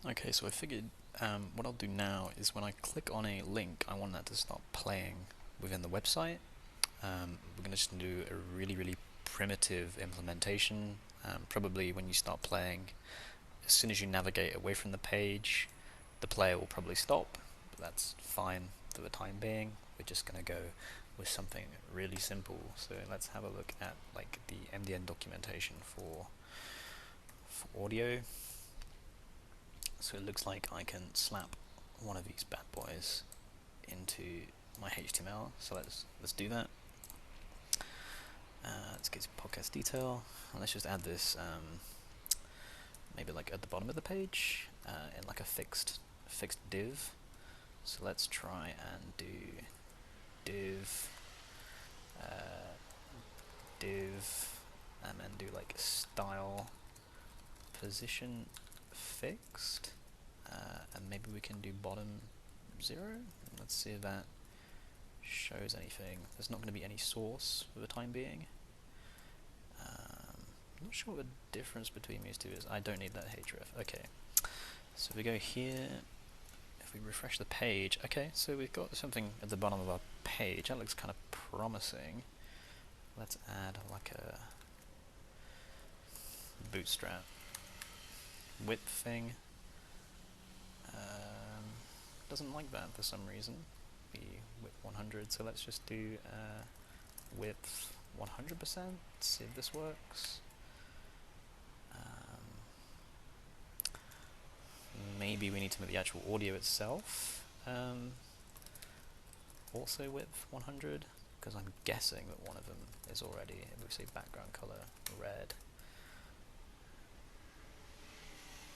Okay, so I figured what I'll do now is when I click on a link, I want that to start playing within the website. We're going to just do a really primitive implementation. Probably when you start playing, as soon as you navigate away from the page, the player will probably stop, but that's fine for the time being. We're just going to go with something really simple. So let's have a look at like the MDN documentation for audio. So it looks like I can slap one of these bad boys into my HTML. So let's do that. Let's get to podcast detail, and let's just add this maybe like at the bottom of the page in like a fixed div. So let's try and do div div and then do like style position fixed, and maybe we can do bottom 0. Let's see if that shows anything. There's not going to be any source for the time being. I'm not sure what the difference between these two is. I don't need that href. Okay, so if we go here, if we refresh the page, okay, so we've got something at the bottom of our page. That looks kind of promising. Let's add like a bootstrap width thing. Doesn't like that for some reason, the width 100, so let's just do width 100%, see if this works. Maybe we need to make the actual audio itself also width 100, because I'm guessing that one of them is already, if we say background color red.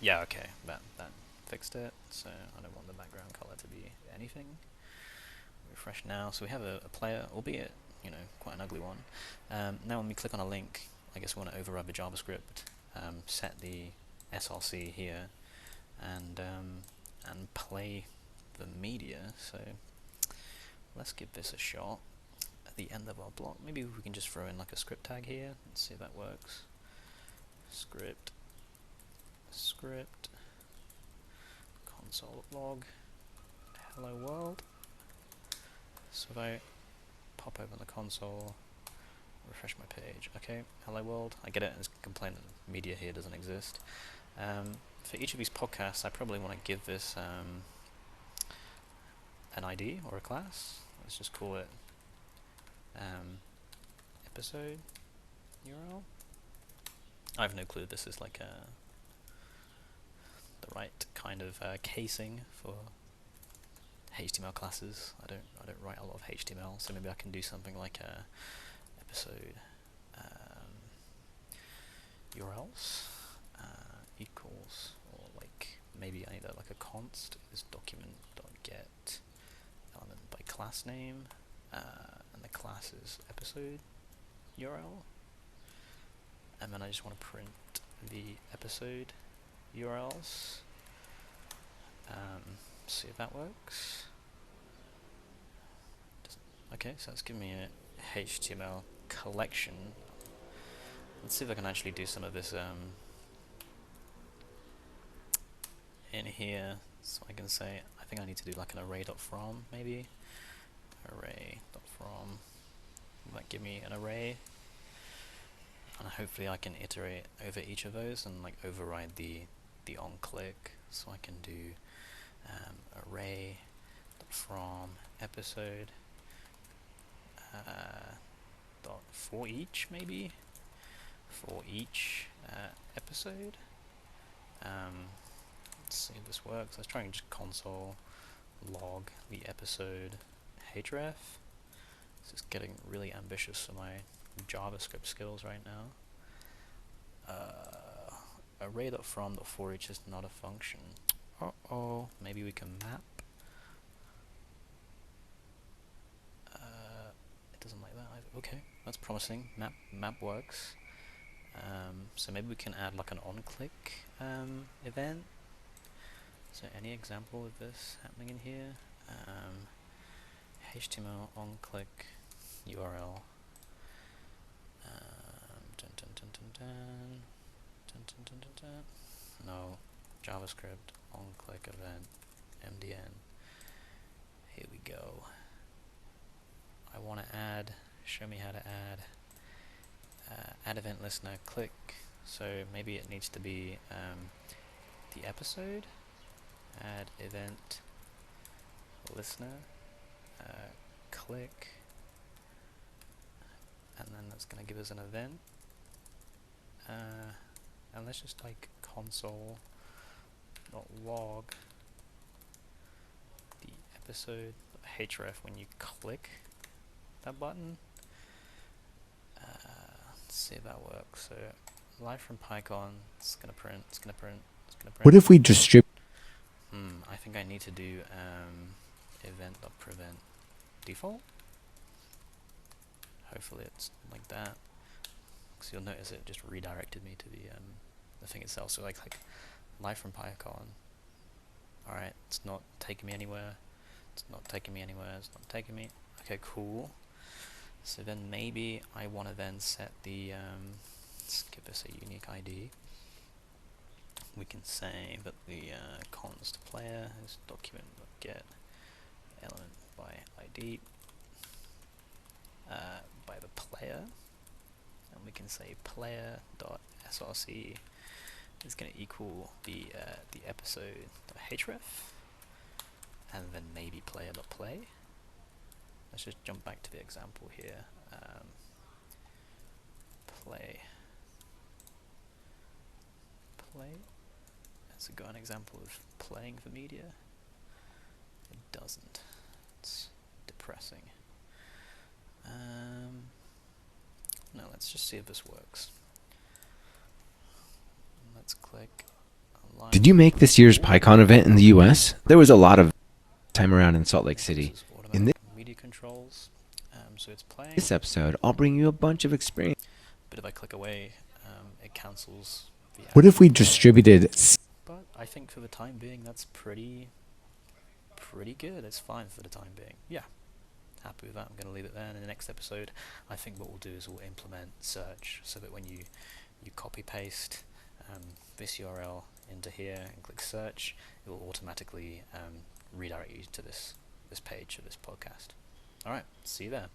Yeah, okay, that fixed it, so I don't want the background color to be anything. Refresh now, so we have a player, albeit, you know, quite an ugly one. Now when we click on a link, I guess we want to override the JavaScript, set the src here, and play the media. So let's give this a shot. At the end of our block, maybe we can just throw in like a script tag here. Let's see if that works. Script, console log, hello world. So if I pop open the console, refresh my page, okay, hello world, I get it, it's complaining that media here doesn't exist. For each of these podcasts, I probably want to give this an ID or a class. Let's just call it episode URL. I have no clue. This is like the right kind of casing for HTML classes. I don't write a lot of HTML, so maybe I can do something like a episode URLs equals, or like maybe I need like a const is document.get element by class name, and the class is episode URL, and then I just want to print the episode URLs. See if that works. Okay, so that's giving me a HTML collection. Let's see if I can actually do some of this in here. So I can say, I think I need to do like an array.from maybe. Array.from. Might give me an array. And hopefully I can iterate over each of those and like override the onClick. So I can do array.from episode dot for each maybe. For each episode. Let's see if this works. Let's try and just console log the episode href. This is getting really ambitious for my JavaScript skills right now. Array.from.for each is not a function. Maybe we can map. It doesn't like that either. Okay, that's promising. Map works. So maybe we can add like an onClick event. So any example of this happening in here? HTML onClick URL. No, JavaScript on-click event MDN. Here we go. I want to add, show me how to add event listener, click. So maybe it needs to be the episode, add event listener, click, and then that's going to give us an event. And let's just like console.log the episode href when you click that button. Let's see if that works. So live from PyCon, it's gonna print. What if we distribute? I think I need to do event.prevent default. Hopefully it's like that. So you'll notice it just redirected me to the thing itself. So like live from PyCon. Alright, it's not taking me anywhere. It's not taking me. Okay, cool. So then maybe I want to then set the, let's give this a unique ID. We can say that the const player is document.get element by ID by the player, and we can say player.src is going to equal the episode.href, and then maybe player.play. Let's just jump back to the example here. Play. Has it got an example of playing for media? It doesn't. It's depressing. No, let's just see if this works. Let's click. Did you make this year's PyCon event in the US? There was a lot of time around in Salt Lake City. In media controls. So it's playing. this episode, I'll bring you a bunch of experience. But if I click away, it cancels the What if we distributed? But I think for the time being, that's pretty good. It's fine for the time being. Yeah, happy with that. I'm going to leave it there. And in the next episode, I think what we'll do is we'll implement search, so that when you copy paste this URL into here and click search, it will automatically redirect you to this page of this podcast. All right, see you there.